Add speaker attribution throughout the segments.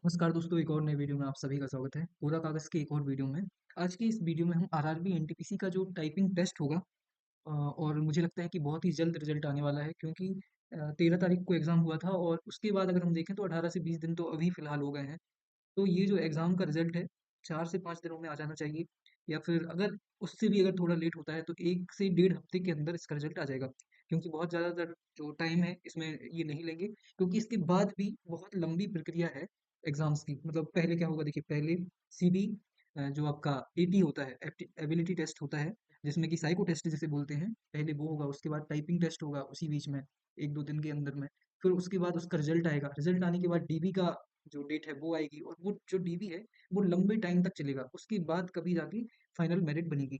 Speaker 1: नमस्कार दोस्तों, एक और नए वीडियो में आप सभी का स्वागत है। पूरा कागज़ के एक और वीडियो में। आज की इस वीडियो में हम आरआरबी एनटीपीसी का जो टाइपिंग टेस्ट होगा और मुझे लगता है कि बहुत ही जल्द रिजल्ट आने वाला है, क्योंकि 13 तारीख को एग्ज़ाम हुआ था और उसके बाद अगर हम देखें तो 18 से 20 दिन तो अभी फ़िलहाल हो गए हैं। तो ये जो एग्ज़ाम का रिज़ल्ट है 4 से 5 दिनों में आ जाना चाहिए, या फिर अगर उससे भी अगर थोड़ा लेट होता है तो 1 से डेढ़ हफ़्ते के अंदर इसका रिज़ल्ट आ जाएगा। क्योंकि बहुत ज़्यादातर जो टाइम है इसमें ये नहीं लेंगे, क्योंकि इसके बाद भी बहुत लंबी प्रक्रिया है एग्ज़ाम्स की। मतलब पहले क्या होगा, देखिए पहले सीबी जो आपका एटी होता है, एबिलिटी टेस्ट होता है, जिसमें कि साइको टेस्ट जिसे बोलते हैं, पहले वो होगा, उसके बाद टाइपिंग टेस्ट होगा उसी बीच में 1-2 दिन के अंदर में। फिर उसके बाद उसका रिज़ल्ट आएगा, रिज़ल्ट आने के बाद डीबी का जो डेट है वो आएगी, और वो जो डीबी है वो लंबे टाइम तक चलेगा, उसके बाद कभी जाके फाइनल मेरिट बनेगी।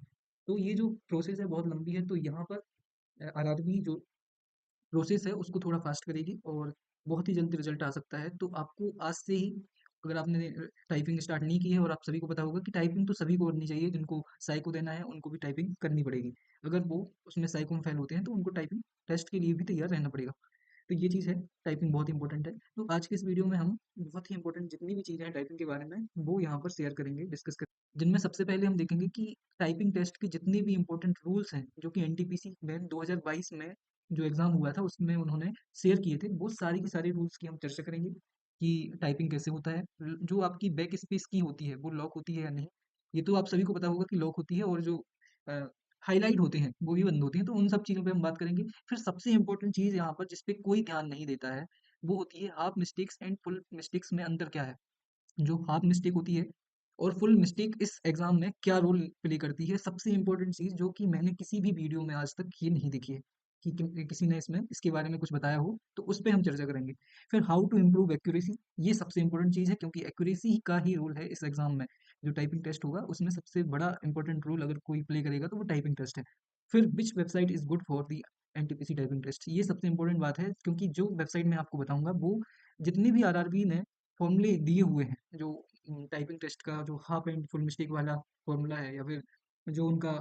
Speaker 1: तो ये जो प्रोसेस है बहुत लंबी है, तो यहाँ पर आरआरबी जो प्रोसेस है उसको थोड़ा फास्ट करेगी और बहुत ही जल्दी रिजल्ट आ सकता है। तो आपको आज से ही, अगर आपने टाइपिंग स्टार्ट नहीं की है, और आप सभी को पता होगा कि टाइपिंग तो सभी को करनी चाहिए, जिनको साइको देना है उनको भी टाइपिंग करनी पड़ेगी। अगर वो उसमें साइको में फेल होते हैं तो उनको टाइपिंग टेस्ट के लिए भी तैयार रहना पड़ेगा। तो ये चीज़ है, टाइपिंग बहुत इंपॉर्टेंट है। तो आज के इस वीडियो में हम बहुत ही इंपॉर्टेंट जितनी भी चीज़ें हैं टाइपिंग के बारे में, वो यहाँ पर शेयर करेंगे, डिस्कस करेंगे। जिनमें सबसे पहले हम देखेंगे कि टाइपिंग टेस्ट के जितने भी इंपॉर्टेंट रूल्स हैं, जो कि एनटीपीसी में 2022 में जो एग्ज़ाम हुआ था, उसमें उन्होंने शेयर किए थे, वो सारी की सारी रूल्स की हम चर्चा करेंगे कि टाइपिंग कैसे होता है। जो आपकी बैक स्पेस की होती है, वो लॉक होती है या नहीं? ये तो आप सभी को पता होगा कि लॉक होती है, और जो अ, हाइलाइट होते हैं, वो भी बंद होती हैं, तो उन सब चीज़ों पे हम बात करेंगे। फिर सबसे इम्पोर्टेंट चीज़ यहाँ पर जिस पे कोई ध्यान नहीं देता है, वो होती है half mistakes and full mistakes में अंतर क्या है? जो हाफ मिस्टेक होती है और फुल मिस्टेक इस एग्ज़ाम में क्या रोल प्ले करती है? सबसे इम्पोर्टेंट चीज़ जो कि मैंने किसी भी वीडियो में आज तक ये नहीं देखी है कि किसी ने इसमें इसके बारे में कुछ बताया हो, तो उस पे हम चर्चा करेंगे। फिर हाउ टू इम्प्रूव एक्यूरेसी, ये सबसे इम्पोर्टेंट चीज़ है, क्योंकि एक्यूरेसी का ही रोल है इस एग्ज़ाम में। जो टाइपिंग टेस्ट होगा उसमें सबसे बड़ा इम्पोर्टेंट रोल अगर कोई प्ले करेगा तो वो टाइपिंग टेस्ट है। फिर which website is good for the NTPC typing test, ये सबसे इम्पोर्टेंट बात है, क्योंकि जो वेबसाइट मैं आपको बताऊँगा वो जितने भी आरआरबी ने फॉर्मूले दिए हुए हैं, जो टाइपिंग टेस्ट का जो हाफ एंड फुल मिस्टेक वाला फॉर्मूला है, या फिर जो उनका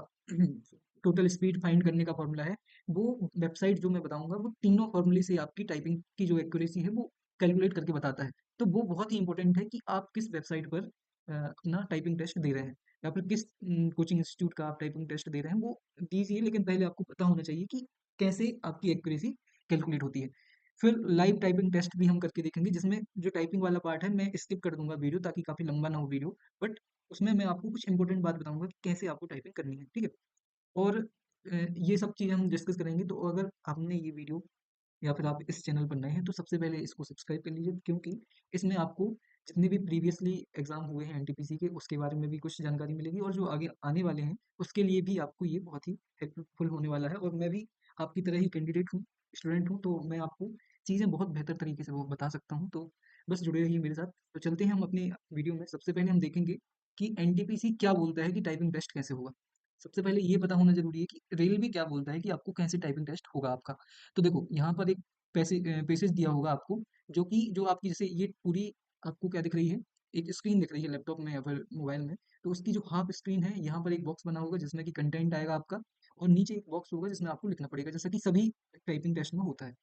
Speaker 1: टोटल स्पीड फाइंड करने का फॉर्मूला है, वो वेबसाइट जो मैं बताऊंगा वो तीनों फॉर्मूले से आपकी टाइपिंग की जो एक्यूरेसी है वो कैलकुलेट करके बताता है। तो वो बहुत ही इंपॉर्टेंट है कि आप किस वेबसाइट पर अपना टाइपिंग टेस्ट दे रहे हैं, या फिर किस कोचिंग इंस्टीट्यूट का आप टाइपिंग टेस्ट दे रहे हैं, वो दीजिए, लेकिन पहले आपको पता होना चाहिए कि कैसे आपकी एक्यूरेसी कैलकुलेट होती है। फिर लाइव टाइपिंग टेस्ट भी हम करके देखेंगे, जिसमें जो टाइपिंग वाला पार्ट है मैं स्किप कर दूंगा वीडियो, ताकि काफ़ी लंबा ना हो वीडियो, बट उसमें मैं आपको कुछ इंपॉर्टेंट बात बताऊंगा कि कैसे आपको टाइपिंग करनी है, ठीक है। और ये सब चीज़ें हम डिस्कस करेंगे। तो अगर आपने ये वीडियो, या फिर आप इस चैनल पर नए हैं, तो सबसे पहले इसको सब्सक्राइब कर लीजिए, क्योंकि इसमें आपको जितने भी प्रीवियसली एग्जाम हुए हैं एनटीपीसी के, उसके बारे में भी कुछ जानकारी मिलेगी, और जो आगे आने वाले हैं उसके लिए भी आपको ये बहुत ही हेल्पफुल होने वाला है। और मैं भी आपकी तरह ही कैंडिडेट हूँ, स्टूडेंट हूँ, तो मैं आपको चीज़ें बहुत बेहतर तरीके से वो बता सकता हूँ। तो बस जुड़े रहिए मेरे साथ। तो चलते हैं हम अपनी वीडियो में। सबसे पहले हम देखेंगे कि एनटीपीसी क्या बोलता है कि टाइपिंग टेस्ट कैसे होगा। सबसे पहले ये पता होना जरूरी है कि रेलवे क्या बोलता है कि आपको कैसे टाइपिंग टेस्ट होगा आपका। तो देखो यहाँ पर एक पैसेज दिया होगा आपको, जो कि जो आपकी जैसे ये पूरी आपको क्या दिख रही है, एक स्क्रीन दिख रही है लैपटॉप में या फिर मोबाइल में। तो उसकी जो हाफ स्क्रीन है, यहाँ पर एक बॉक्स बना होगा जिसमें कि कंटेंट आएगा आपका, और नीचे एक बॉक्स होगा जिसमें आपको लिखना पड़ेगा, जैसा कि सभी टाइपिंग टेस्ट में होता है।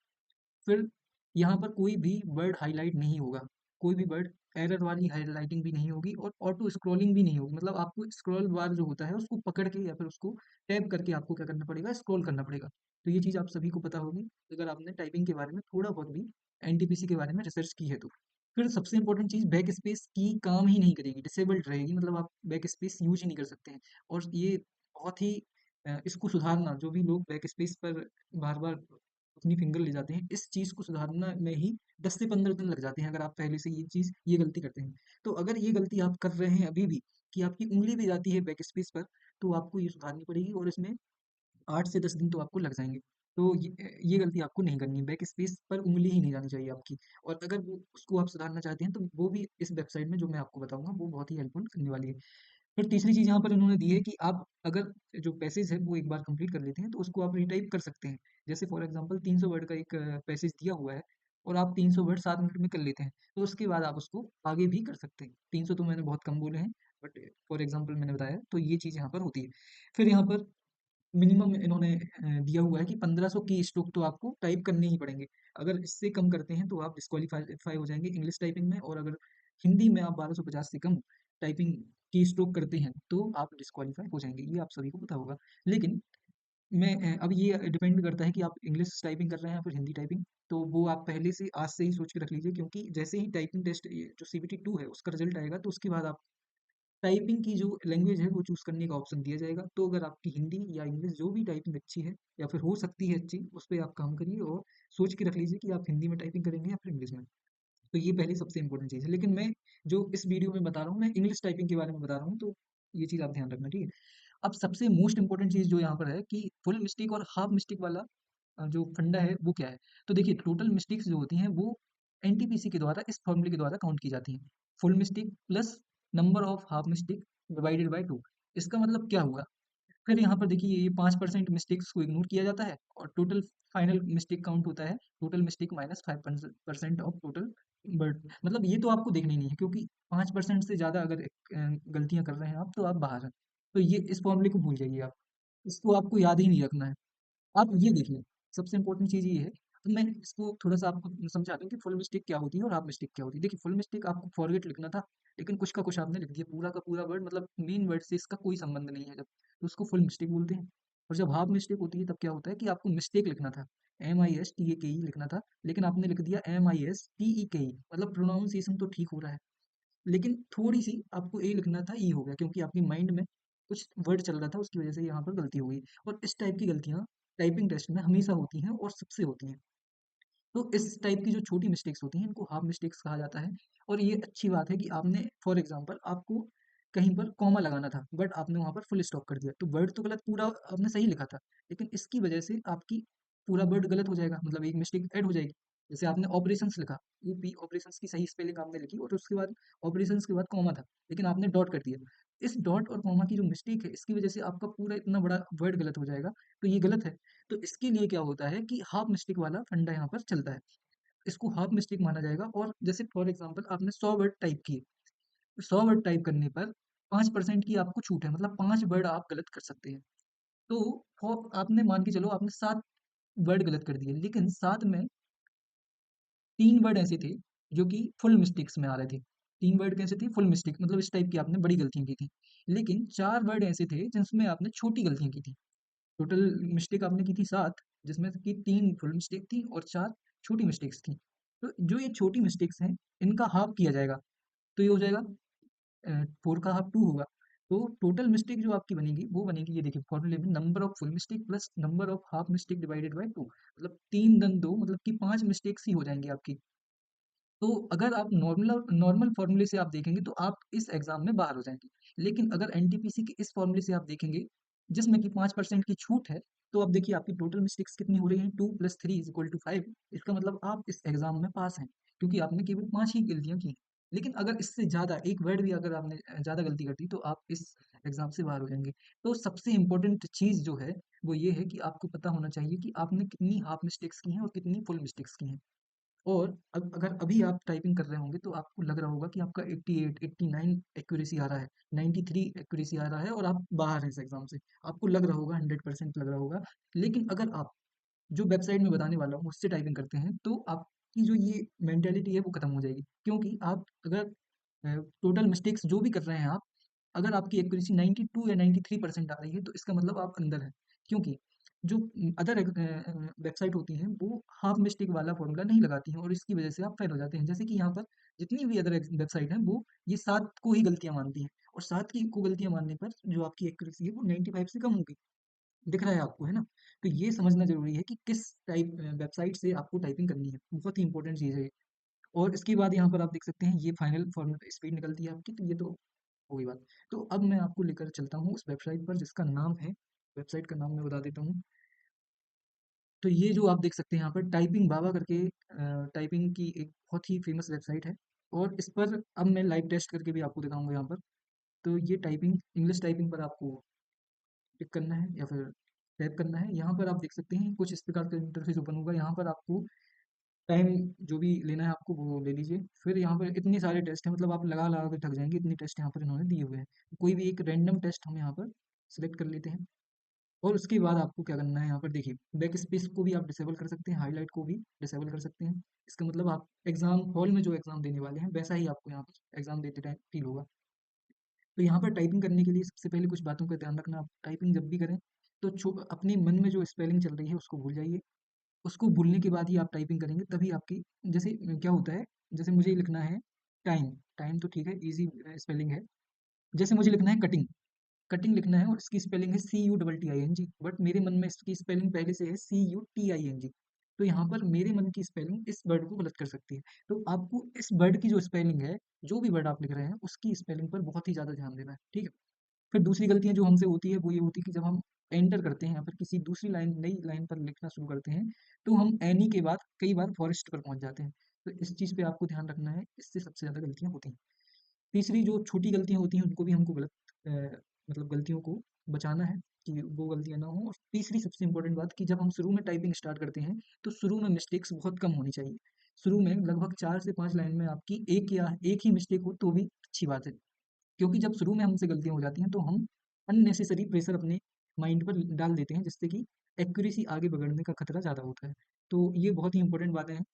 Speaker 1: फिर यहाँ पर कोई भी वर्ड हाईलाइट नहीं होगा, कोई भी वर्ड एरर वाली हाईलाइटिंग भी नहीं होगी, और ऑटो स्क्रॉलिंग भी नहीं होगी। मतलब आपको स्क्रॉल बार जो होता है उसको पकड़ के या फिर उसको टैप करके आपको क्या करना पड़ेगा, स्क्रॉल करना पड़ेगा। तो ये चीज़ आप सभी को पता होगी, अगर आपने टाइपिंग के बारे में थोड़ा बहुत भी एनटीपीसी के बारे में रिसर्च की है तो। फिर सबसे इंपॉर्टेंट चीज़, बैक स्पेस की काम ही नहीं करेगी, डिसेबल्ड रहेगी, मतलब आप बैक स्पेस यूज ही नहीं कर सकते हैं। और ये बहुत ही इसको सुधारना, जो भी लोग बैक स्पेस पर बार बार अपनी फिंगर ले जाते हैं, इस चीज़ को सुधारना में ही 10 से 15 दिन लग जाते हैं, अगर आप पहले से ये गलती करते हैं। तो अगर ये गलती आप कर रहे हैं अभी भी, कि आपकी उँगली भी जाती है बैक स्पेस पर, तो आपको ये सुधारनी पड़ेगी, और इसमें 8 से 10 दिन तो आपको लग जाएँगे। तो ये गलती आपको नहीं करनी है, बैक स्पेस पर उँगली ही नहीं जानी चाहिए आपकी। और अगर वो उसको आप सुधारना चाहते हैं, तो वो भी इस वेबसाइट में जो मैं आपको बताऊँगा, वो बहुत ही हेल्पफुल करने वाली है। फिर तीसरी चीज़ यहाँ पर इन्होंने दी है कि आप अगर जो पैसेज है वो एक बार कंप्लीट कर लेते हैं, तो उसको आप रीटाइप कर सकते हैं। जैसे फॉर एग्जांपल 300 वर्ड का एक पैसेज दिया हुआ है, और आप 300 वर्ड 7 मिनट में कर लेते हैं, तो उसके बाद आप उसको आगे भी कर सकते हैं। 300 तो मैंने बहुत कम बोले हैं, बट फॉर एग्जांपल मैंने बताया, तो ये चीज़ यहाँ पर होती है। फिर यहाँ पर मिनिमम इन्होंने दिया हुआ है कि 1500 की स्ट्रोक तो आपको टाइप करने ही पड़ेंगे। अगर इससे कम करते हैं तो आप डिस्क्वालीफाई हो जाएँगे इंग्लिश टाइपिंग में, और अगर हिंदी में आप 1250 से कम टाइपिंग की स्ट्रोक करते हैं तो आप डिस्क्वालीफाई हो जाएंगे, ये आप सभी को पता होगा। लेकिन अब ये डिपेंड करता है कि आप इंग्लिश टाइपिंग कर रहे हैं या फिर हिंदी टाइपिंग। तो वो आप पहले से आज से ही सोच के रख लीजिए, क्योंकि जैसे ही टाइपिंग टेस्ट जो सीबीटी 2 है उसका रिजल्ट आएगा तो उसके बाद आप टाइपिंग की जो लैंग्वेज है वो चूज़ करने का ऑप्शन दिया जाएगा। तो अगर आपकी हिंदी या इंग्लिश जो भी टाइपिंग अच्छी है या फिर हो सकती है अच्छी, उस पे आप काम करिए और सोच के रख लीजिए कि आप हिंदी में टाइपिंग करेंगे या फिर इंग्लिश में। तो ये पहली सबसे इम्पोर्टेंट चीज़ है। लेकिन मैं जो इस वीडियो में बता रहा हूँ, मैं इंग्लिश टाइपिंग के बारे में बता रहा हूँ, तो ये चीज़ आप ध्यान रखना, ठीक है? अब सबसे मोस्ट इम्पोर्टेंट चीज़ जो यहाँ पर है कि फुल मिस्टेक और हाफ मिस्टेक वाला जो फंडा है वो क्या है? तो देखिए, टोटल मिस्टेक्स जो होती हैं वो एनटीपीसी के द्वारा इस फॉर्मूले के द्वारा काउंट की जाती हैं। Full mistake plus number of half mistake divided by 2। इसका मतलब क्या हुआ? फिर यहाँ पर देखिए, ये 5% मिस्टेक्स को इग्नोर किया जाता है और टोटल फाइनल मिस्टेक काउंट होता है total mistake minus 5% of total. But मतलब ये तो आपको देखनी नहीं है, क्योंकि 5% से ज़्यादा अगर गलतियां कर रहे हैं आप तो आप बाहर हैं। तो ये इस फॉर्मूले को भूल जाइए आप, इसको आपको याद ही नहीं रखना है। आप ये देखिए, सबसे इम्पोर्टेंट चीज़ ये है। तो मैं इसको थोड़ा-सा आपको समझा दूँ कि फुल मिस्टेक क्या होती है और हाफ मिस्टेक क्या होती है। देखिए, फुल मिस्टेक आपको फॉरगेट लिखना था, लेकिन कुछ का कुछ आपने लिख दिया, पूरा का पूरा वर्ड मतलब मेन वर्ड से इसका कोई संबंध नहीं है जब, तो उसको फुल मिस्टेक बोलते हैं। और जब हाफ मिस्टेक होती है तब क्या होता है कि आपको मिस्टेक लिखना था, MISTAKE लिखना था, लेकिन आपने लिख दिया MISTEKE, मतलब प्रोनाउंसिएशन तो ठीक हो रहा है, लेकिन थोड़ी-सी आपको ए लिखना था, ई हो गया, क्योंकि आपकी माइंड में कुछ वर्ड चल रहा था, उसकी वजह से यहाँ पर गलती हो गई। और इस टाइप की गलतियाँ टाइपिंग टेस्ट में हमेशा होती हैं और सबसे होती हैं। तो इस टाइप की जो छोटी मिस्टेक्स होती हैं इनको हाफ मिस्टेक्स कहा जाता है। और ये अच्छी बात है कि आपने फॉर एग्जांपल आपको कहीं पर कॉमा लगाना था, बट आपने वहाँ पर फुल स्टॉप कर दिया, तो वर्ड तो गलत पूरा आपने सही लिखा था, लेकिन इसकी वजह से आपकी पूरा वर्ड गलत हो जाएगा, मतलब एक मिस्टेक ऐड हो जाएगी। जैसे आपने ऑपरेशंस लिखा, यूपी ऑपरेशंस की सही स्पेलिंग आपने लिखी और उसके बाद ऑपरेशंस के बाद कॉमा था, लेकिन आपने डॉट कर दिया। इस डॉट और कॉमा की जो मिस्टेक है इसकी वजह से आपका पूरा इतना बड़ा वर्ड गलत हो जाएगा, तो ये गलत है। तो इसके लिए क्या होता है कि हाफ मिस्टेक वाला फंडा यहाँ पर चलता है, इसको हाफ मिस्टेक माना जाएगा। और जैसे फॉर एग्जांपल आपने 100 वर्ड टाइप किए, 100 वर्ड टाइप करने पर 5% की आपको छूट है, मतलब 5 वर्ड आप गलत कर सकते हैं। तो आपने मान के चलो आपने 7 वर्ड गलत कर दिए, लेकिन 7 में 3 वर्ड ऐसे थे जो कि फुल मिस्टेक्स में आ रहे थे। 3 वर्ड कैसे थे? फुल मिस्टेक, मतलब इस टाइप की आपने बड़ी गलतियाँ की थी। लेकिन 4 वर्ड ऐसे थे जिसमें आपने छोटी गलतियाँ की थी। टोटल मिस्टेक आपने की थी 7, जिसमें से कि 3 फुल मिस्टेक थी और 4 छोटी मिस्टेक्स थी। तो जो ये छोटी मिस्टेक्स हैं, इनका हाफ किया जाएगा, तो ये हो जाएगा 4 का हाफ 2 होगा। तो टोटल मिस्टेक जो आपकी बनेगी वो बनेगी, ये देखिए फॉर्मूले में, number of full mistake plus number of half mistake divided by 2, मतलब 3 धन 2, मतलब कि 5 मिस्टेक्स ही हो जाएंगी आपकी। तो अगर आप नॉर्मल नॉर्मल फॉर्मूले से आप देखेंगे तो आप इस एग्जाम में बाहर हो जाएंगे। लेकिन अगर एनटीपीसी के इस फॉर्मूले से आप देखेंगे, जिसमें कि 5% की छूट है, तो आप देखिए आपकी टोटल मिस्टेक्स कितनी हो रही हैं, 2 + 3 = 5। इसका मतलब आप इस एग्जाम में पास हैं, क्योंकि आपने केवल 5 ही गलतियां की। लेकिन अगर इससे ज़्यादा एक वर्ड भी अगर आपने ज़्यादा गलती कर दी तो आप इस एग्जाम से बाहर हो जाएंगे। तो सबसे इम्पोर्टेंट चीज़ जो है वो ये है कि आपको पता होना चाहिए कि आपने कितनी हाफ मिस्टेक्स की हैं और कितनी फुल मिस्टेक्स की हैं। और अगर अभी आप टाइपिंग कर रहे होंगे तो आपको लग रहा होगा कि आपका 88, 89 एक्यूरेसी आ रहा है, 93 एक्यूरेसी आ रहा है और आप बाहर हैं इस एग्जाम से। आपको लग रहा होगा, 100% लग रहा होगा। लेकिन अगर आप जो वेबसाइट में बताने वाला हूँ उससे टाइपिंग करते हैं तो आपकी जो ये मेंटेलिटी है वो खत्म हो जाएगी, क्योंकि आप अगर टोटल मिस्टेक्स जो भी कर रहे हैं आप, अगर आपकी एक्यूरेसी 92 या 93% आ रही है तो इसका मतलब आप अंदर हैं। क्योंकि जो अदर वेबसाइट होती हैं वो हाफ मिस्टेक वाला फॉर्मूला नहीं लगाती हैं और इसकी वजह से आप फेल हो जाते हैं। जैसे कि यहाँ पर जितनी भी अदर वेबसाइट हैं वो ये 7 को ही गलतियाँ मानती हैं, और 7 की को गलतियाँ मानने पर जो आपकी एक्यूरेसी है वो 95 से कम होगी। दिख रहा है आपको, है ना? तो ये समझना ज़रूरी है कि किस टाइप वेबसाइट से आपको टाइपिंग करनी है, बहुत ही इंपॉर्टेंट चीज़ है ये। और इसके बाद यहाँ पर आप देख सकते हैं ये फाइनल फॉर्मेट स्पीड निकलती है आपकी, तो ये तो हो गई बात। तो अब मैं आपको लेकर चलता हूँ उस वेबसाइट पर जिसका नाम है, वेबसाइट का नाम मैं बता देता हूँ। तो ये जो आप देख सकते हैं यहाँ पर टाइपिंग बाबा करके टाइपिंग की एक बहुत ही फेमस वेबसाइट है, और इस पर अब मैं लाइव टेस्ट करके भी आपको दिखाऊंगा यहाँ पर। तो ये टाइपिंग, इंग्लिश टाइपिंग पर आपको क्लिक करना है या फिर टैप करना है। यहाँ पर आप देख सकते हैं कुछ इस प्रकार का इंटरफेस ओपन होगा। यहाँ पर आपको टाइम जो भी लेना है आपको वो ले लीजिए। फिर यहाँ पर इतने सारे टेस्ट हैं, मतलब आप लगा लगा के थक जाएंगे, इतने टेस्ट यहाँ पर इन्होंने दिए हुए हैं। कोई भी एक रैंडम टेस्ट हम यहाँ पर सिलेक्ट कर लेते हैं। और उसके बाद आपको क्या करना है, यहाँ पर देखिए बैक स्पेस को भी आप डिसेबल कर सकते हैं, हाईलाइट को भी डिसेबल कर सकते हैं। इसका मतलब आप एग्जाम हॉल में जो एग्जाम देने वाले हैं वैसा ही आपको यहाँ पर एग्जाम देते टाइम फील होगा। तो यहाँ पर टाइपिंग करने के लिए सबसे पहले कुछ बातों का ध्यान रखना, आप टाइपिंग जब भी करें तो अपने मन में जो स्पेलिंग चल रही है उसको भूल जाइए। उसको भूलने के बाद ही आप टाइपिंग करेंगे, तभी आपकी जैसे क्या होता है, जैसे मुझे लिखना है टाइम, टाइम तो ठीक है, इजी स्पेलिंग है। जैसे मुझे लिखना है कटिंग, कटिंग लिखना है और इसकी स्पेलिंग है CUTTING, बट मेरे मन में इसकी स्पेलिंग पहले से है CUTING। तो यहाँ पर मेरे मन की स्पेलिंग इस वर्ड को गलत कर सकती है। तो आपको इस वर्ड की जो स्पेलिंग है, जो भी वर्ड आप लिख रहे हैं उसकी स्पेलिंग पर बहुत ही ज़्यादा ध्यान देना है, ठीक है। फिर दूसरी गलतियाँ जो हमसे होती है वो ये होती है कि जब हम एंटर करते हैं या फिर किसी दूसरी लाइन नई लाइन पर लिखना शुरू करते हैं, तो हम एनी के बाद कई बार फॉरेस्ट पर पहुंच जाते हैं। तो इस चीज़ पे आपको ध्यान रखना है, इससे सबसे ज़्यादा गलतियाँ होती हैं। तीसरी जो छोटी गलतियाँ होती हैं उनको भी हमको मतलब गलतियों को बचाना है कि वो गलतियाँ ना हो। और तीसरी सबसे इम्पोर्टेंट बात कि जब हम शुरू में टाइपिंग स्टार्ट करते हैं तो शुरू में मिस्टेक्स बहुत कम होनी चाहिए। शुरू में लगभग 4 से 5 लाइन में आपकी एक या एक ही मिस्टेक हो तो भी अच्छी बात है। क्योंकि जब शुरू में हमसे गलतियाँ हो जाती हैं तो हम अननेसेसरी प्रेशर अपने माइंड पर डाल देते हैं, जिससे कि एक्यूरेसी आगे बिगड़ने का खतरा ज़्यादा होता है। तो ये बहुत ही इंपॉर्टेंट बातें हैं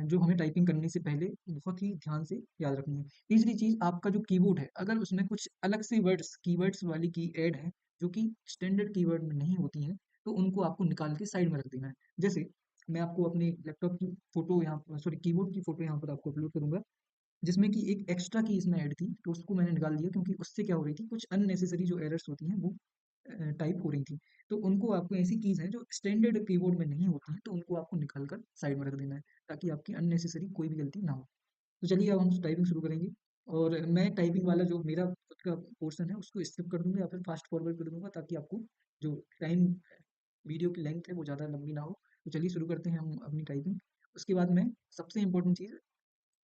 Speaker 1: जो हमें टाइपिंग करने से पहले बहुत ही ध्यान से याद रखनी है। तीसरी चीज़, आपका जो कीबोर्ड है, अगर उसमें कुछ अलग से वर्ड्स कीवर्ड्स वाली की ऐड है जो कि स्टैंडर्ड कीवर्ड में नहीं होती हैं, तो उनको आपको निकाल के साइड में रख देना है। जैसे मैं आपको अपने लैपटॉप की फ़ोटो यहाँ सॉरी कीबोर्ड की फ़ोटो यहाँ पर आपको अपलोड करूँगा, जिसमें कि एक एक्स्ट्रा की इसमें ऐड थी, तो उसको मैंने निकाल दिया क्योंकि उससे क्या हो रही थी, कुछ अननेसेसरी जो एरर्स होती हैं वो टाइप हो रही थी। तो उनको आपको ऐसी कीज़ हैं जो स्टैंडर्ड कीबोर्ड में नहीं होती हैं, तो उनको आपको निकाल कर साइड में रख देना है, ताकि आपकी अननेसेसरी कोई भी गलती ना हो। तो चलिए अब हम टाइपिंग शुरू करेंगे, और मैं टाइपिंग वाला जो मेरा खुद का पोर्शन है उसको स्किप कर दूँगा या फिर फास्ट फॉरवर्ड कर दूँगा, ताकि आपको जो टाइम वीडियो की लेंथ है वो ज़्यादा लंबी ना हो। तो चलिए शुरू करते हैं हम अपनी टाइपिंग। उसके बाद में सबसे इम्पोर्टेंट चीज़,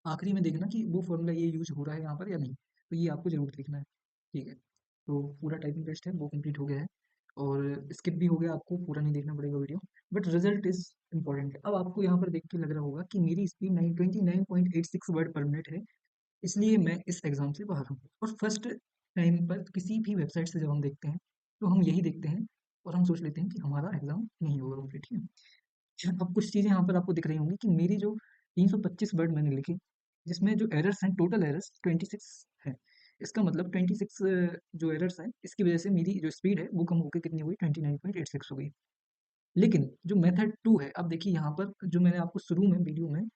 Speaker 1: आखिरी में देखना कि वो फ़ॉर्मूला ये यूज़ हो रहा है यहाँ पर या नहीं, तो ये आपको ज़रूर देखना है, ठीक है। तो पूरा टाइपिंग टेस्ट है वो कंप्लीट हो गया है, और स्किप भी हो गया, आपको पूरा नहीं देखना पड़ेगा video, but result is important है। अब आपको यहाँ पर देख के लग रहा होगा कि मेरी स्पीड 29.86 वर्ड पर मिनट है, इसलिए मैं इस एग्ज़ाम से बाहर हूँ। और फर्स्ट टाइम पर किसी भी वेबसाइट से जब हम देखते हैं, तो हम यही देखते हैं और हम सोच लेते हैं कि हमारा एग्ज़ाम नहीं होगा कंप्लीट, ठीक है। अब कुछ चीज़ें यहाँ पर आपको दिख रही होंगी कि मेरी जो 325 वर्ड मैंने लिखे, जिसमें जो एरर्स हैं, टोटल एरर्स 26 हैं। इसका मतलब 26 जो एरर्स हैं, इसकी वजह से मेरी जो स्पीड है वो कम होके कितनी हुई, 29.86 हो गई। लेकिन जो मेथड 2 है, अब देखिए यहाँ पर जो मैंने आपको शुरू में वीडियो में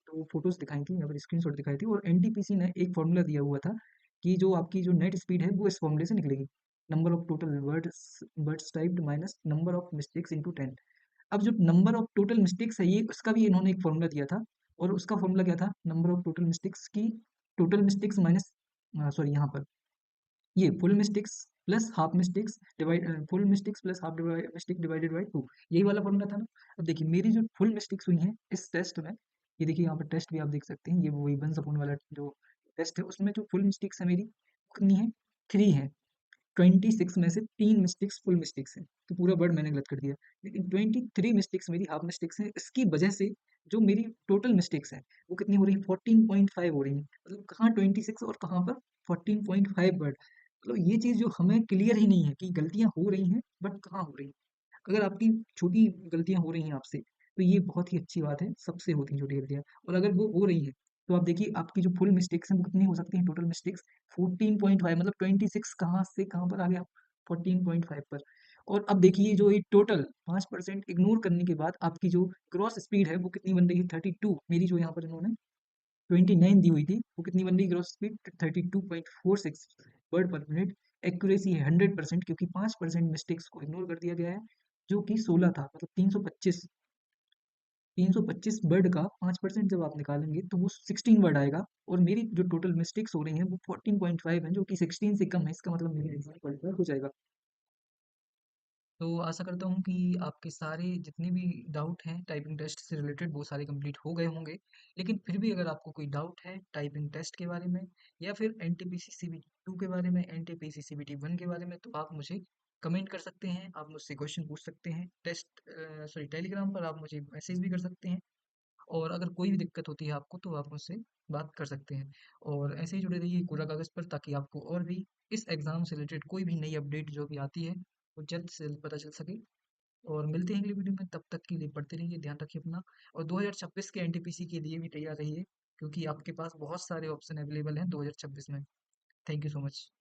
Speaker 1: तो फ़ोटोज़ दिखाई थी, यहाँ पर स्क्रीनशॉट दिखाई थी, और एनटीपीसी ने एक फ़ॉर्मूला दिया हुआ था कि जो आपकी जो नेट स्पीड है वो इस फ़ॉर्मूले से निकलेगी। Number of total words words typed minus number of mistakes into 10। अब जो नंबर ऑफ टोटल मिस्टेक्स है, ये उसका भी इन्होंने एक फॉर्मूला दिया था, और उसका फॉर्मूला क्या था, नंबर ऑफ टोटल मिस्टेक्स की टोटल मिस्टेक्स माइनस सॉरी यहाँ पर ये full mistakes plus half mistakes divide full mistakes plus half mistake divided by 2, यही वाला फॉर्मूला था ना। अब देखिए मेरी जो फुल मिस्टेक्स हुई हैं इस टेस्ट में, ये देखिए यहाँ पर टेस्ट भी आप देख सकते हैं, ये वही वन अपॉन वाला जो टेस्ट है, उसमें जो फुल मिस्टेक्स है मेरी कितनी है, 3 है। 26 में से 3 मिस्टेक्स फुल मिस्टेक्स हैं, तो पूरा वर्ड मैंने गलत कर दिया। लेकिन 23 मिस्टेक्स मेरी हाफ मिस्टेक्स हैं, इसकी वजह से जो मेरी टोटल मिस्टेक्स हैं, वो कितनी हो रही हैं, 14.5 हो रही हैं। मतलब कहाँ 26 और कहाँ पर 14.5 वर्ड। मतलब ये चीज़ जो हमें क्लियर ही नहीं है कि गलतियाँ हो रही हैं, बट कहाँ हो रही हैं। अगर आपकी छोटी गलतियाँ हो रही हैं आपसे, तो ये बहुत ही अच्छी बात है, सबसे होती हैं छोटी गलतियाँ। और अगर वो हो रही हैं, तो आप देखिए आपकी जो फुल मिस्टेक्स हैं वो कितनी हो सकती हैं, टोटल मिस्टेक्स 14.5, मतलब 26 कहाँ से कहाँ पर आ गया, 14.5 पर। और अब देखिए जो ये टोटल 5% इग्नोर करने के बाद आपकी जो क्रॉस स्पीड है वो कितनी बन रही है, 32। मेरी जो यहाँ पर इन्होंने 29 दी हुई थी, वो कितनी बन रही है क्रॉस स्पीड, 32.46 वर्ड पर मिनट। एक्यूरेसी है 100%, क्योंकि 5% मिस्टेक्स को इग्नोर कर दिया गया है, जो कि 16 था, मतलब 325 वर्ड का 5% जब आप निकालेंगे तो वो 16 वर्ड आएगा, और मेरी जो टोटल मिस्टेक्स हो रही हैं वो 14.5 है, जो कि 16 से कम है। इसका मतलब मेरा एग्जाम क्वालिफाई हो जाएगा। तो आशा करता हूँ कि आपके सारे जितने भी डाउट हैं टाइपिंग टेस्ट से रिलेटेड वो सारे कंप्लीट हो गए होंगे। लेकिन फिर भी अगर आपको कोई डाउट है टाइपिंग टेस्ट के बारे में, या फिर एनटीपीसी सीबीटी 2 के बारे में, एनटीपीसी सीबीटी 1 के बारे में, तो आप मुझे कमेंट कर सकते हैं, आप मुझसे क्वेश्चन पूछ सकते हैं, टेलीग्राम पर आप मुझे मैसेज भी कर सकते हैं। और अगर कोई भी दिक्कत होती है आपको तो आप मुझसे बात कर सकते हैं। और ऐसे ही जुड़े रहिए कोरा कागज़ पर, ताकि आपको और भी इस एग्ज़ाम से रिलेटेड कोई भी नई अपडेट जो भी आती है वो जल्द से जल्द पता चल सके। और मिलते हैं अगली वीडियो में, तब तक के लिए पढ़ते रहिए, ध्यान रखिए अपना। और 2026 के एनटीपीसी के लिए भी तैयार रहिए, क्योंकि आपके पास बहुत सारे ऑप्शन अवेलेबल हैं 2026 में। Thank you so much.